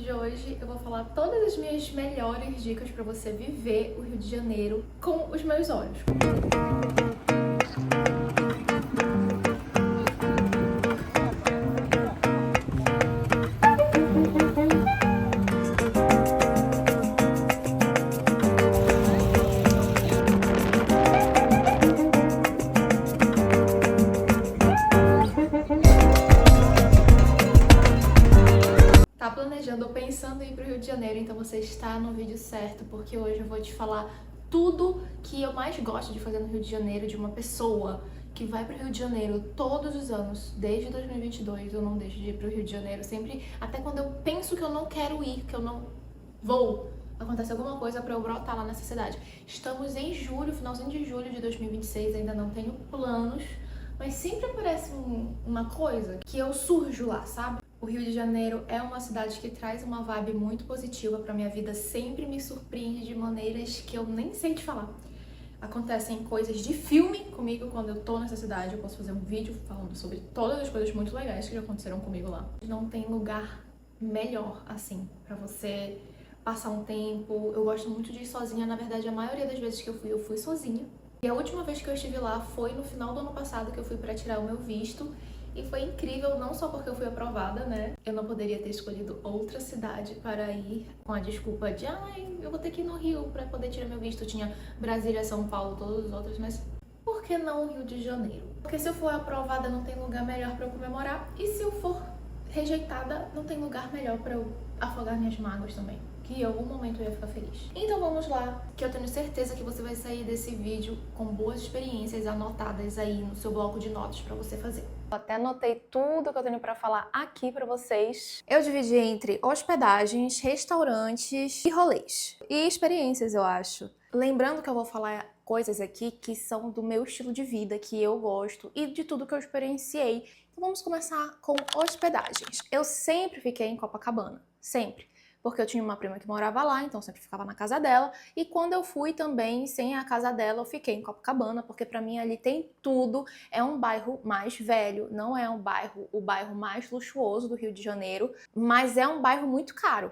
de hoje eu vou falar todas as minhas melhores dicas para você viver o Rio de Janeiro com os meus olhos. Tá planejando ou pensando em ir pro Rio de Janeiro, então você está no vídeo certo, porque hoje eu vou te falar tudo que eu mais gosto de fazer no Rio de Janeiro, de uma pessoa que vai pro Rio de Janeiro todos os anos, desde 2022, eu não deixo de ir pro Rio de Janeiro, sempre, até quando eu penso que eu não quero ir, que eu não vou, acontece alguma coisa pra eu brotar lá nessa cidade. Estamos em julho, finalzinho de julho de 2026, ainda não tenho planos, mas sempre aparece uma coisa que eu surjo lá, sabe? O Rio de Janeiro é uma cidade que traz uma vibe muito positiva pra minha vida, sempre me surpreende de maneiras que eu nem sei te falar. Acontecem coisas de filme comigo quando eu tô nessa cidade, eu posso fazer um vídeo falando sobre todas as coisas muito legais que já aconteceram comigo lá. Não tem lugar melhor, assim, pra você passar um tempo. Eu gosto muito de ir sozinha, na verdade a maioria das vezes que eu fui sozinha. E a última vez que eu estive lá foi no final do ano passado, que eu fui pra tirar o meu visto. E foi incrível, não só porque eu fui aprovada, né? Eu não poderia ter escolhido outra cidade para ir com a desculpa de eu vou ter que ir no Rio para poder tirar meu visto. Eu tinha Brasília, São Paulo, todos os outros, mas por que não o Rio de Janeiro? Porque se eu for aprovada, não tem lugar melhor para eu comemorar. E se eu for rejeitada, não tem lugar melhor para eu afogar minhas mágoas também. Que em algum momento eu ia ficar feliz. Então vamos lá, que eu tenho certeza que você vai sair desse vídeo com boas experiências anotadas aí no seu bloco de notas para você fazer. Eu até anotei tudo que eu tenho para falar aqui para vocês. Eu dividi entre hospedagens, restaurantes e rolês. E experiências, eu acho. Lembrando que eu vou falar coisas aqui que são do meu estilo de vida, que eu gosto e de tudo que eu experienciei. Então vamos começar com hospedagens. Eu sempre fiquei em Copacabana, sempre. Porque eu tinha uma prima que morava lá, então eu sempre ficava na casa dela. E quando eu fui também, sem a casa dela, eu fiquei em Copacabana, porque pra mim ali tem tudo. É um bairro mais velho, não é o bairro mais luxuoso do Rio de Janeiro, mas é um bairro muito caro.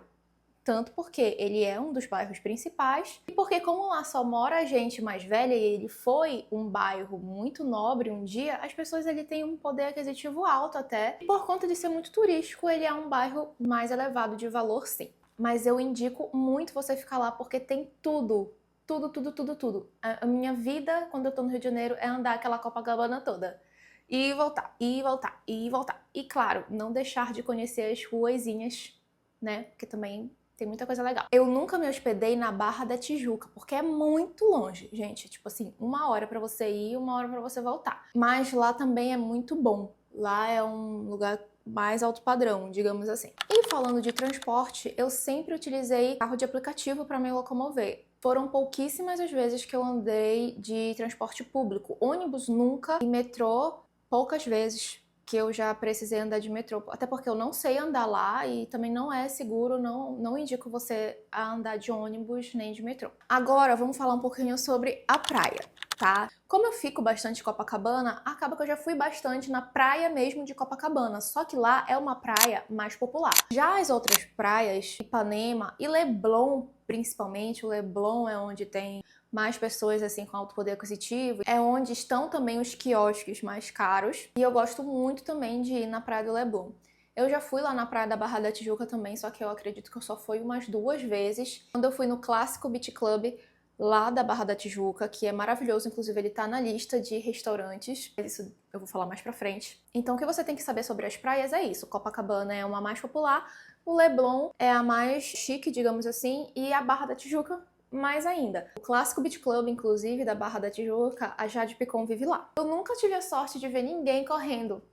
Tanto porque ele é um dos bairros principais, e porque como lá só mora gente mais velha e ele foi um bairro muito nobre um dia, as pessoas ali têm um poder aquisitivo alto até. E por conta de ser muito turístico, ele é um bairro mais elevado de valor, sim. Mas eu indico muito você ficar lá porque tem tudo. Tudo, tudo, tudo, tudo. A minha vida, quando eu tô no Rio de Janeiro, é andar aquela Copacabana toda. E voltar, e voltar, e voltar. E claro, não deixar de conhecer as ruazinhas, né? Porque também tem muita coisa legal. Eu nunca me hospedei na Barra da Tijuca, porque é muito longe, gente. Tipo assim, 1 hora pra você ir, 1 hora pra você voltar. Mas lá também é muito bom. Lá é um lugar mais alto padrão, digamos assim. E falando de transporte, eu sempre utilizei carro de aplicativo para me locomover. Foram pouquíssimas as vezes que eu andei de transporte público. Ônibus nunca, e metrô poucas vezes que eu já precisei andar de metrô, até porque eu não sei andar lá e também não é seguro, não indico você a andar de ônibus nem de metrô. Agora vamos falar um pouquinho sobre a praia, tá? Como eu fico bastante em Copacabana, acaba que eu já fui bastante na praia mesmo de Copacabana, só que lá é uma praia mais popular. Já as outras praias, Ipanema e Leblon, principalmente, o Leblon é onde tem mais pessoas assim com alto poder aquisitivo, é onde estão também os quiosques mais caros, e eu gosto muito também de ir na Praia do Leblon. Eu já fui lá na Praia da Barra da Tijuca também, só que eu acredito que eu só fui umas 2 vezes. Quando eu fui no Clássico Beach Club, lá da Barra da Tijuca, que é maravilhoso, inclusive ele tá na lista de restaurantes, isso eu vou falar mais pra frente. Então o que você tem que saber sobre as praias é isso, Copacabana é uma mais popular, o Leblon é a mais chique, digamos assim, e a Barra da Tijuca mais ainda. O Clássico Beach Club, inclusive, da Barra da Tijuca, a Jade Picon vive lá. Eu nunca tive a sorte de ver ninguém correndo.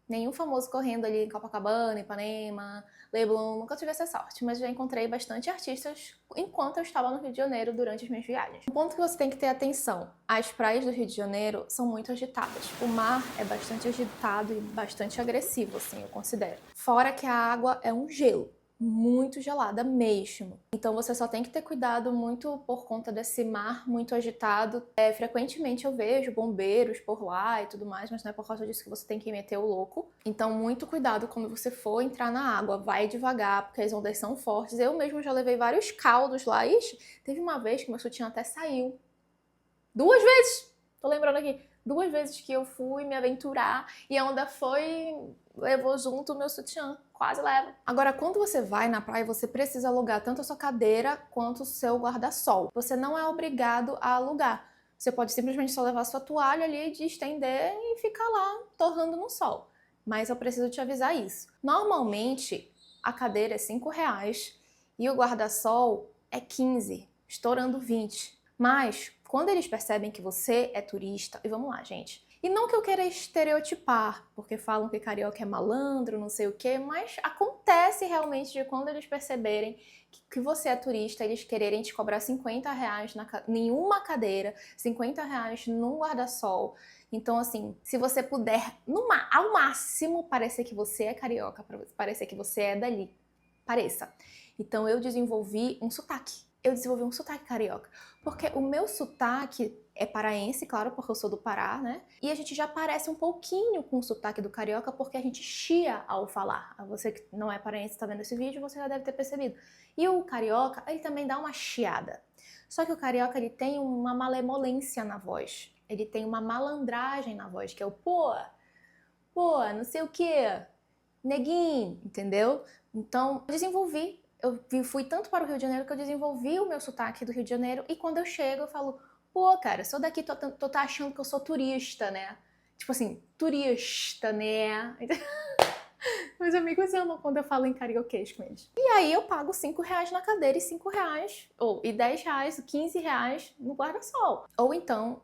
Nenhum famoso correndo ali em Copacabana, Ipanema, Leblon, nunca tive essa sorte, mas já encontrei bastante artistas enquanto eu estava no Rio de Janeiro durante as minhas viagens. Um ponto que você tem que ter atenção, as praias do Rio de Janeiro são muito agitadas. O mar é bastante agitado e bastante agressivo, assim, eu considero. Fora que a água é um gelo. muito gelada mesmo. Então você só tem que ter cuidado muito por conta desse mar muito agitado. Frequentemente eu vejo bombeiros por lá e tudo mais, mas não é por causa disso que você tem que meter o louco. Então muito cuidado quando você for entrar na água, vai devagar, porque as ondas são fortes. Eu mesmo já levei vários caldos lá. Ixi, teve uma vez que meu sutiã até saiu. 2 vezes! Tô lembrando aqui. 2 vezes que eu fui me aventurar e a onda levou junto o meu sutiã. Quase leva. Agora, quando você vai na praia, você precisa alugar tanto a sua cadeira quanto o seu guarda-sol. Você não é obrigado a alugar. Você pode simplesmente só levar a sua toalha ali, de estender e ficar lá torrando no sol. Mas eu preciso te avisar isso. Normalmente, a cadeira é R$ 5 e o guarda-sol é 15, estourando 20. Mas, quando eles percebem que você é turista, e vamos lá, gente. E não que eu queira estereotipar, porque falam que carioca é malandro, não sei o quê, mas acontece realmente de quando eles perceberem que você é turista, eles quererem te cobrar R$ 50 em uma cadeira, R$ 50 num guarda-sol. Então, assim, se você puder, ao máximo, parecer que você é carioca, parecer que você é dali, pareça. Então, eu desenvolvi um sotaque. Eu desenvolvi um sotaque carioca. Porque o meu sotaque é paraense, claro, porque eu sou do Pará, né? E a gente já parece um pouquinho com o sotaque do carioca, porque a gente chia ao falar. Você que não é paraense e tá vendo esse vídeo, você já deve ter percebido. E o carioca, ele também dá uma chiada. Só que o carioca, ele tem uma malemolência na voz. Ele tem uma malandragem na voz, que é o pô, não sei o quê, neguinho, entendeu? Então, eu desenvolvi. Eu fui tanto para o Rio de Janeiro que eu desenvolvi o meu sotaque do Rio de Janeiro. E quando eu chego, eu falo, pô, cara, sou daqui, tô tá achando que eu sou turista, né? Tipo assim, turista, né? Meus amigos amam quando eu falo em carioquês com eles. E aí eu pago R$ 5 na cadeira e R$ 5, ou e R$ 10, R$ 15 no guarda-sol. Ou então,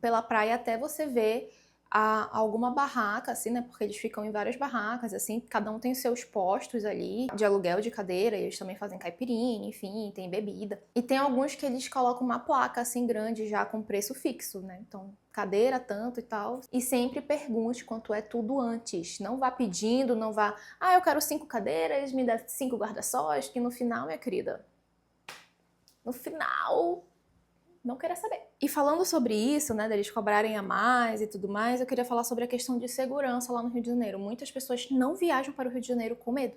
pela praia até você ver alguma barraca, assim, né? Porque eles ficam em várias barracas, assim, cada um tem seus postos ali de aluguel de cadeira, e eles também fazem caipirinha, enfim, tem bebida. E tem alguns que eles colocam uma placa, assim, grande já com preço fixo, né? Então, cadeira tanto e tal. E sempre pergunte quanto é tudo antes. Não vá pedindo, não vá, eu quero 5 cadeiras, me dá 5 guarda-sóis, que no final, minha querida, no final não queira saber. E falando sobre isso, né, deles cobrarem a mais e tudo mais, eu queria falar sobre a questão de segurança lá no Rio de Janeiro. Muitas pessoas não viajam para o Rio de Janeiro com medo.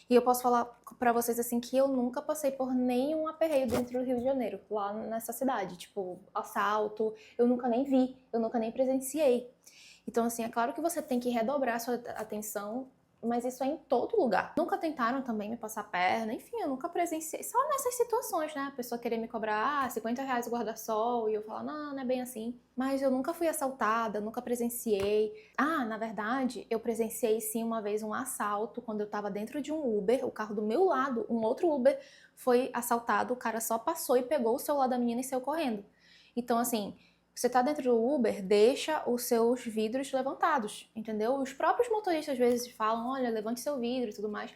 E eu posso falar pra vocês assim que eu nunca passei por nenhum aperreio dentro do Rio de Janeiro, lá nessa cidade. Tipo, assalto, eu nunca nem vi, eu nunca nem presenciei. Então, assim, é claro que você tem que redobrar a sua atenção, mas isso é em todo lugar. Nunca tentaram também me passar a perna, enfim, eu nunca presenciei. Só nessas situações, né? A pessoa querer me cobrar R$ 50 o guarda-sol e eu falar, não é bem assim. Mas eu nunca fui assaltada, nunca presenciei. Na verdade, eu presenciei sim uma vez um assalto quando eu tava dentro de um Uber, o carro do meu lado, um outro Uber foi assaltado, o cara só passou e pegou o celular da menina e saiu correndo. Então, assim, você tá dentro do Uber, deixa os seus vidros levantados, entendeu? Os próprios motoristas às vezes falam, olha, levante seu vidro e tudo mais,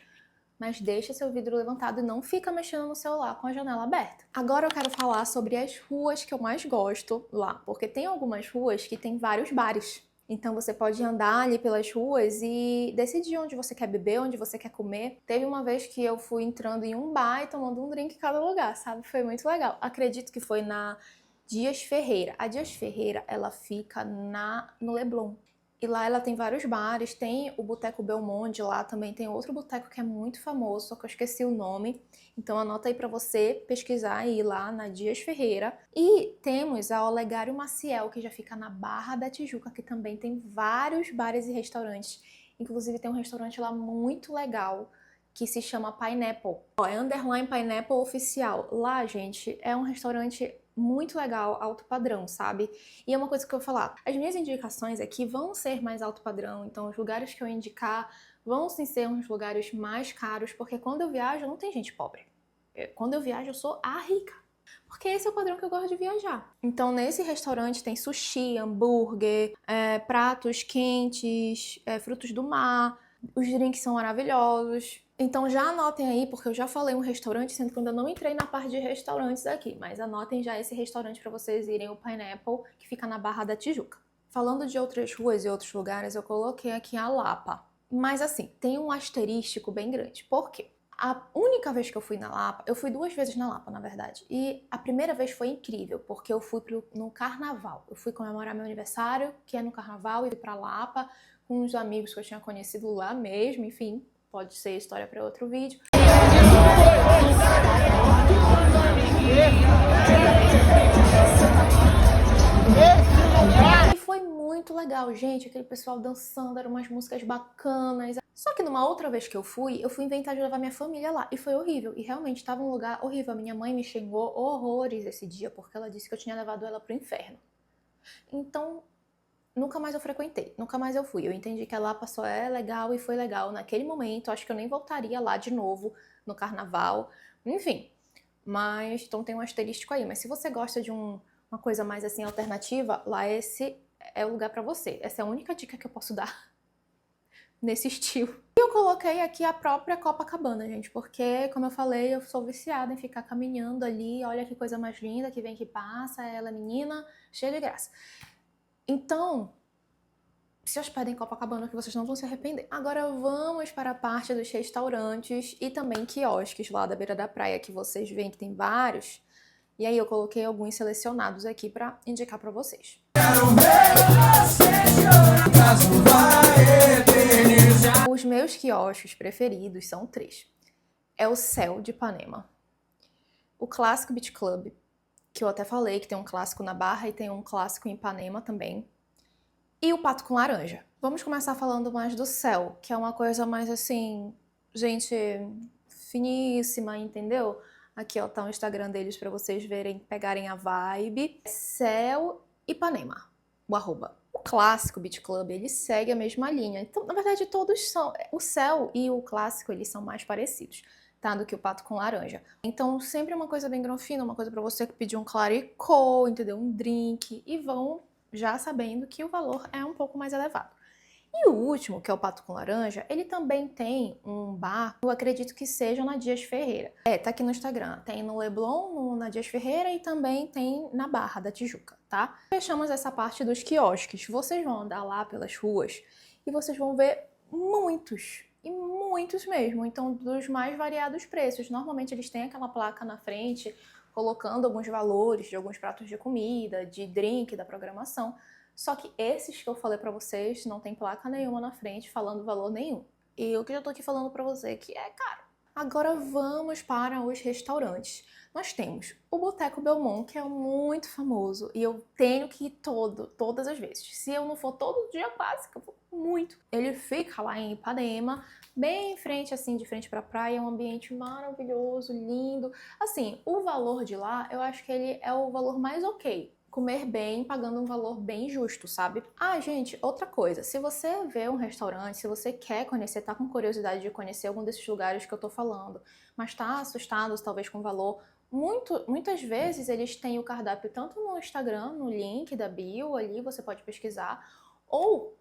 mas deixa seu vidro levantado e não fica mexendo no celular com a janela aberta. Agora eu quero falar sobre as ruas que eu mais gosto lá, porque tem algumas ruas que tem vários bares. Então você pode andar ali pelas ruas e decidir onde você quer beber, onde você quer comer. Teve uma vez que eu fui entrando em um bar e tomando um drink em cada lugar, sabe? Foi muito legal. Acredito que foi na Dias Ferreira. A Dias Ferreira, ela fica no Leblon. E lá ela tem vários bares, tem o Boteco Belmonte, lá também tem outro boteco que é muito famoso, só que eu esqueci o nome. Então anota aí pra você pesquisar e ir lá na Dias Ferreira. E temos a Olegário Maciel, que já fica na Barra da Tijuca, que também tem vários bares e restaurantes. Inclusive tem um restaurante lá muito legal, que se chama Pineapple. É underline Pineapple Oficial. Lá, gente, é um restaurante muito legal, alto padrão, sabe? E é uma coisa que eu vou falar, as minhas indicações aqui vão ser mais alto padrão, então os lugares que eu indicar vão sim ser uns lugares mais caros, porque quando eu viajo não tem gente pobre. Quando eu viajo eu sou a rica. Porque esse é o padrão que eu gosto de viajar. Então, nesse restaurante tem sushi, hambúrguer, pratos quentes, frutos do mar, os drinks são maravilhosos. Então já anotem aí, porque eu já falei um restaurante, sendo que eu ainda não entrei na parte de restaurantes aqui, mas anotem já esse restaurante para vocês irem, o Pineapple, que fica na Barra da Tijuca. Falando de outras ruas e outros lugares, eu coloquei aqui a Lapa. Mas assim, tem um asterístico bem grande. Por quê? A única vez que eu fui na Lapa, eu fui 2 vezes na Lapa, na verdade. E a primeira vez foi incrível, porque eu fui no carnaval. Eu fui comemorar meu aniversário, que é no carnaval, e fui pra Lapa com uns amigos que eu tinha conhecido lá mesmo, enfim, pode ser história para outro vídeo. E foi muito legal, gente, aquele pessoal dançando, eram umas músicas bacanas. Só que numa outra vez que eu fui inventar de levar minha família lá, e foi horrível, e realmente estava um lugar horrível. A minha mãe me xingou horrores esse dia, porque ela disse que eu tinha levado ela pro inferno. Então, nunca mais eu frequentei, nunca mais eu fui. Eu entendi que a Lapa só é legal e foi legal naquele momento, acho que eu nem voltaria lá de novo no carnaval, enfim. Mas, então tem um asterístico aí, mas se você gosta de uma coisa mais assim alternativa, lá esse é o lugar pra você. Essa é a única dica que eu posso dar nesse estilo. E eu coloquei aqui a própria Copacabana, gente, porque, como eu falei, eu sou viciada em ficar caminhando ali, olha que coisa mais linda, que vem que passa, ela menina, cheia de graça. Então, se hospedem em Copacabana que vocês não vão se arrepender. Agora vamos para a parte dos restaurantes e também quiosques lá da beira da praia, que vocês veem que tem vários. E aí eu coloquei alguns selecionados aqui para indicar para vocês. Os meus quiosques preferidos são 3. É o Céu de Ipanema, o Clássico Beach Club, que eu até falei que tem um clássico na Barra e tem um clássico em Ipanema também, e o Pato com Laranja. Vamos começar falando mais do Céu, que é uma coisa mais assim, gente finíssima, entendeu? Aqui ó, tá o Instagram deles pra vocês verem, pegarem a vibe. Céu Ipanema, o arroba. O Clássico Beach Club, ele segue a mesma linha. Então, na verdade, todos são... O Céu e o Clássico, eles são mais parecidos, tá? Do que o Pato com Laranja. Então, sempre uma coisa bem granfina, uma coisa pra você que pediu um claricô, entendeu? Um drink, e vão já sabendo que o valor é um pouco mais elevado. E o último, que é o Pato com Laranja, ele também tem um bar, eu acredito que seja na Dias Ferreira. Tá aqui no Instagram. Tem no Leblon, na Dias Ferreira e também tem na Barra da Tijuca, tá? Fechamos essa parte dos quiosques. Vocês vão andar lá pelas ruas e vocês vão ver muitos, e muitos mesmo. Então, dos mais variados preços. Normalmente eles têm aquela placa na frente, colocando alguns valores de alguns pratos de comida, de drink, da programação. Só que esses que eu falei pra vocês não tem placa nenhuma na frente falando valor nenhum. E eu que já tô aqui falando pra você que é caro. Agora vamos para os restaurantes. Nós temos o Boteco Belmont, que é muito famoso e eu tenho que ir todas as vezes. Se eu não for todo dia quase, que eu vou muito. Ele fica lá em Ipanema, bem em frente, assim, de frente pra praia, é um ambiente maravilhoso, lindo. Assim, o valor de lá, eu acho que ele é o valor mais ok. Comer bem, pagando um valor bem justo, sabe? Ah, gente, outra coisa, se você vê um restaurante, se você quer conhecer, tá com curiosidade de conhecer algum desses lugares que eu tô falando, mas tá assustado, talvez com o valor, muitas vezes eles têm o cardápio tanto no Instagram, no link da bio ali, você pode pesquisar, ou,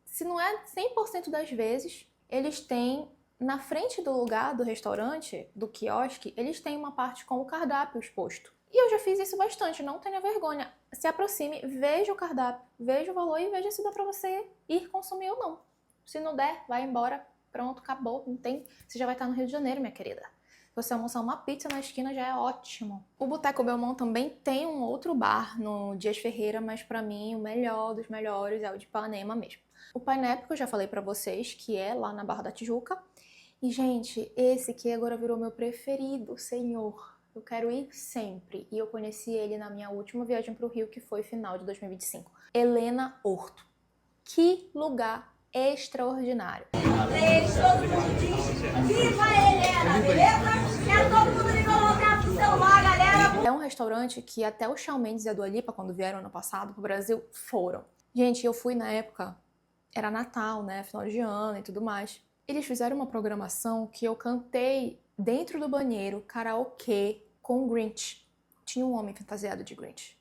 se não é 100% das vezes, eles têm na frente do lugar do restaurante, do quiosque, eles têm uma parte com o cardápio exposto. E eu já fiz isso bastante, não tenha vergonha. Se aproxime, veja o cardápio, veja o valor e veja se dá pra você ir consumir ou não. Se não der, vai embora, pronto, acabou, não tem. Você já vai estar no Rio de Janeiro, minha querida. Se você almoçar uma pizza na esquina já é ótimo. O Boteco Belmont também tem um outro bar no Dias Ferreira, mas pra mim o melhor dos melhores é o de Ipanema mesmo. O Pineapple, que eu já falei pra vocês, que é lá na Barra da Tijuca. E, gente, esse aqui agora virou meu preferido, senhor. Eu quero ir sempre. E eu conheci ele na minha última viagem para o Rio, que foi final de 2025. Helena Horto. Que lugar extraordinário. Todo mundo diz, viva Helena, beleza? Quero todo mundo me colocar pro celular, galera. É um restaurante que até o Shawn Mendes e a Dua Lipa, quando vieram ano passado pro Brasil, foram. Gente, eu fui na época, era Natal, né, final de ano e tudo mais. Eles fizeram uma programação que eu cantei dentro do banheiro, karaokê, com Grinch. Tinha um homem fantasiado de Grinch.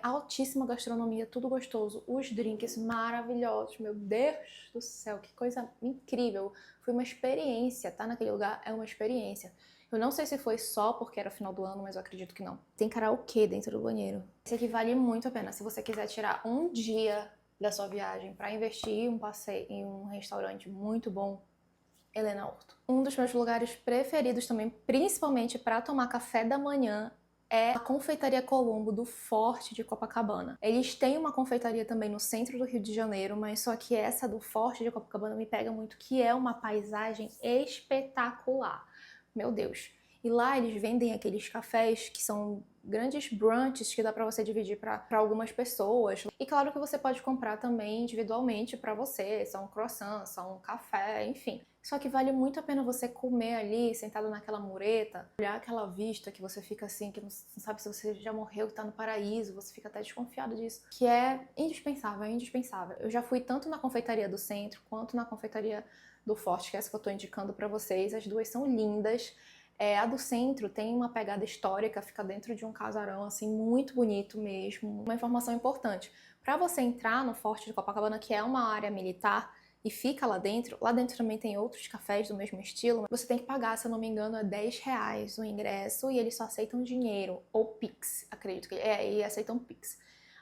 Altíssima gastronomia, tudo gostoso. Os drinks maravilhosos, meu Deus do céu, que coisa incrível. Foi uma experiência, tá naquele lugar é uma experiência. Eu não sei se foi só porque era final do ano, mas eu acredito que não. Tem karaokê dentro do banheiro. Esse aqui vale muito a pena. Se você quiser tirar um dia da sua viagem para investir em um passeio em um restaurante muito bom, Helena Horto. Um dos meus lugares preferidos também, principalmente para tomar café da manhã, é a Confeitaria Colombo do Forte de Copacabana. Eles têm uma confeitaria também no centro do Rio de Janeiro, mas só que essa do Forte de Copacabana me pega muito, que é uma paisagem espetacular. Meu Deus! E lá eles vendem aqueles cafés que são grandes brunches que dá para você dividir para algumas pessoas. E claro que você pode comprar também individualmente para você, só um croissant, só um café, enfim. Só que vale muito a pena você comer ali, sentado naquela mureta, olhar aquela vista que você fica assim, que não sabe se você já morreu, que tá no paraíso, você fica até desconfiado disso. Que é indispensável, é indispensável. Eu já fui tanto na confeitaria do centro, quanto na confeitaria do Forte, que é essa que eu tô indicando para vocês. As duas são lindas. A do centro tem uma pegada histórica, fica dentro de um casarão, assim, muito bonito mesmo. Uma informação importante, para você entrar no Forte de Copacabana, que é uma área militar, e fica lá dentro também tem outros cafés do mesmo estilo, você tem que pagar, se eu não me engano, é R$10 o ingresso, e eles só aceitam dinheiro, ou Pix, acredito que e aceitam Pix.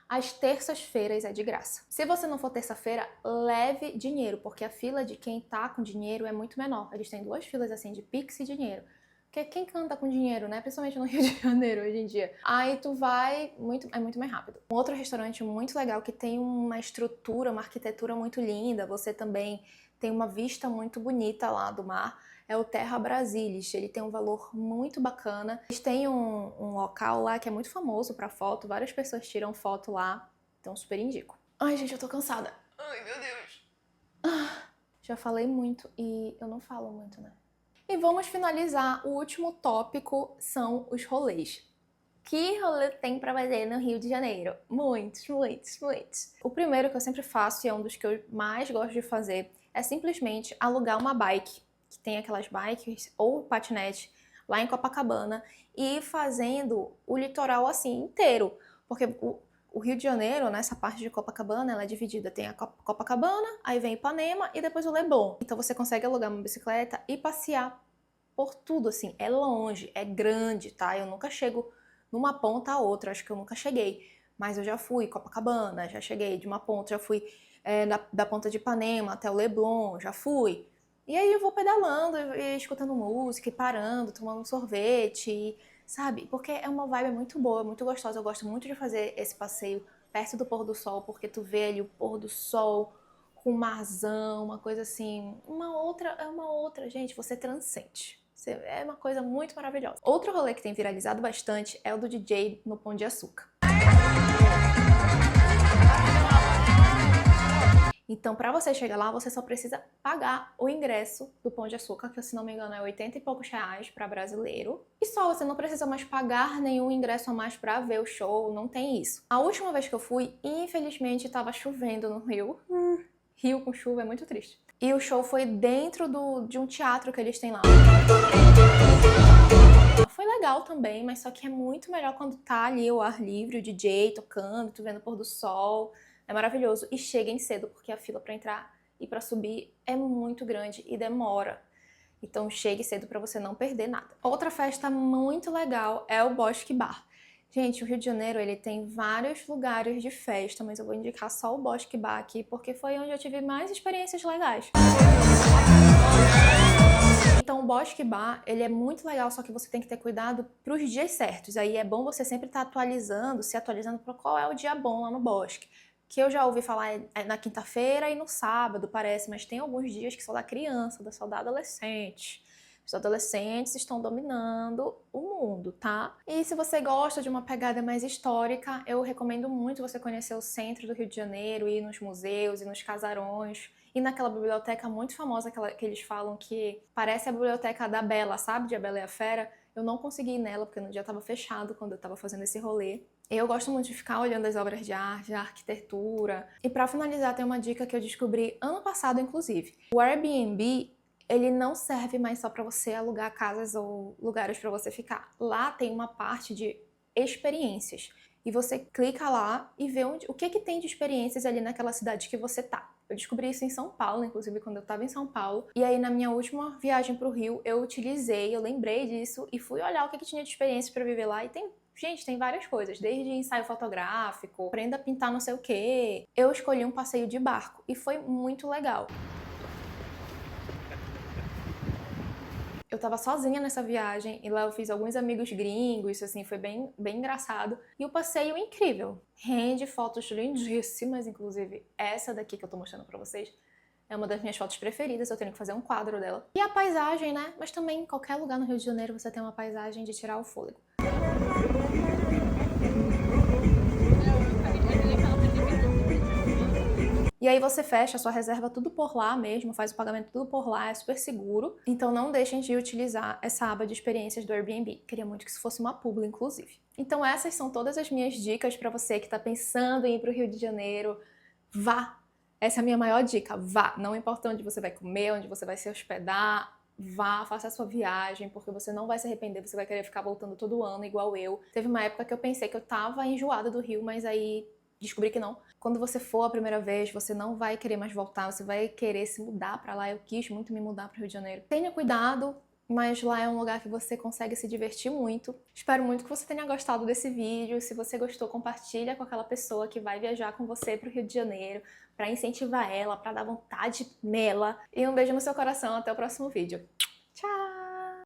Às terças-feiras é de graça. Se você não for terça-feira, leve dinheiro, porque a fila de quem tá com dinheiro é muito menor. Eles têm duas filas assim de Pix e dinheiro. Porque quem canta com dinheiro, né? Principalmente no Rio de Janeiro hoje em dia. Aí tu vai, é muito mais rápido. Um outro restaurante muito legal que tem uma estrutura, uma arquitetura muito linda. Você também tem uma vista muito bonita lá do mar. É o Terra Brasilis. Ele tem um valor muito bacana. Eles têm um local lá que é muito famoso pra foto. Várias pessoas tiram foto lá. Então super indico. Ai, gente, eu tô cansada. Ai, meu Deus. Já falei muito e eu não falo muito, né? E vamos finalizar. O último tópico são os rolês. Que rolê tem pra fazer no Rio de Janeiro? Muitos, muitos, muitos. O primeiro que eu sempre faço, e é um dos que eu mais gosto de fazer, é simplesmente alugar uma bike, que tem aquelas bikes ou patinete lá em Copacabana, e ir fazendo o litoral assim inteiro. Porque o Rio de Janeiro, nessa parte de Copacabana, ela é dividida. Tem a Copacabana, aí vem Ipanema e depois o Leblon. Então você consegue alugar uma bicicleta e passear por tudo, assim. É longe, é grande, tá? Eu nunca chego numa ponta a outra, acho que eu nunca cheguei. Mas eu já fui Copacabana, já cheguei de uma ponta, já fui da ponta de Ipanema até o Leblon, já fui. E aí eu vou pedalando, e escutando música, e parando, tomando um sorvete, sabe? Porque é uma vibe muito boa, muito gostosa. Eu gosto muito de fazer esse passeio perto do pôr do sol, porque tu vê ali o pôr do sol com o marzão, uma coisa assim, é uma outra, gente, você transcende. É uma coisa muito maravilhosa. Outro rolê que tem viralizado bastante é o do DJ no Pão de Açúcar. Então, para você chegar lá, você só precisa pagar o ingresso do Pão de Açúcar, que se não me engano é 80 e poucos reais para brasileiro. E só, você não precisa mais pagar nenhum ingresso a mais para ver o show, não tem isso. A última vez que eu fui, infelizmente, estava chovendo no Rio. Rio com chuva é muito triste. E o show foi dentro de um teatro que eles têm lá. Foi legal também, mas só que é muito melhor quando tá ali o ar livre, o DJ tocando, tu vendo o pôr do sol. É maravilhoso. E cheguem cedo, porque a fila pra entrar e pra subir é muito grande e demora. Então chegue cedo pra você não perder nada. Outra festa muito legal é o Bosque Bar. Gente, o Rio de Janeiro, ele tem vários lugares de festa, mas eu vou indicar só o Bosque Bar aqui, porque foi onde eu tive mais experiências legais. Então o Bosque Bar, ele é muito legal, só que você tem que ter cuidado para os dias certos. Aí é bom você sempre estar atualizando, se atualizando para qual é o dia bom lá no bosque. Que eu já ouvi falar na quinta-feira e no sábado, parece, mas tem alguns dias que só da criança, só da adolescente. Os adolescentes estão dominando o mundo, tá? E se você gosta de uma pegada mais histórica, eu recomendo muito você conhecer o centro do Rio de Janeiro, ir nos museus e nos casarões, e naquela biblioteca muito famosa que eles falam que parece a biblioteca da Bela, sabe? De A Bela e a Fera. Eu não consegui ir nela, porque no dia estava fechado quando eu estava fazendo esse rolê. Eu gosto muito de ficar olhando as obras de arte, a arquitetura. E para finalizar, tem uma dica que eu descobri ano passado, inclusive. O Airbnb, ele não serve mais só para você alugar casas ou lugares para você ficar. Lá tem uma parte de experiências. E você clica lá e vê o que tem de experiências ali naquela cidade que você tá. Eu descobri isso em São Paulo, inclusive quando eu tava em São Paulo. E aí na minha última viagem pro Rio, eu lembrei disso e fui olhar o que tinha de experiência para viver lá. E tem Gente, tem várias coisas, desde ensaio fotográfico, aprenda a pintar não sei o quê. Eu escolhi um passeio de barco e foi muito legal. Eu tava sozinha nessa viagem e lá eu fiz alguns amigos gringos, assim, foi bem engraçado. E o passeio incrível. Rende fotos lindíssimas, inclusive essa daqui que eu tô mostrando pra vocês é uma das minhas fotos preferidas, eu tenho que fazer um quadro dela. E a paisagem, né? Mas também em qualquer lugar no Rio de Janeiro você tem uma paisagem de tirar o fôlego. E aí você fecha a sua reserva tudo por lá mesmo, faz o pagamento tudo por lá, é super seguro. Então não deixem de utilizar essa aba de experiências do Airbnb. Queria muito que isso fosse uma publi, inclusive. Então essas são todas as minhas dicas para você que está pensando em ir para o Rio de Janeiro. Vá! Essa é a minha maior dica, vá! Não importa onde você vai comer, onde você vai se hospedar, vá, faça a sua viagem, porque você não vai se arrepender, você vai querer ficar voltando todo ano, igual eu. Teve uma época que eu pensei que eu tava enjoada do Rio, mas aí descobri que não. Quando você for a primeira vez, você não vai querer mais voltar, você vai querer se mudar pra lá. Eu quis muito me mudar pro Rio de Janeiro. Tenha cuidado, mas lá é um lugar que você consegue se divertir muito. Espero muito que você tenha gostado desse vídeo. Se você gostou, compartilha com aquela pessoa que vai viajar com você pro Rio de Janeiro, pra incentivar ela, pra dar vontade nela. E um beijo no seu coração, até o próximo vídeo. Tchau!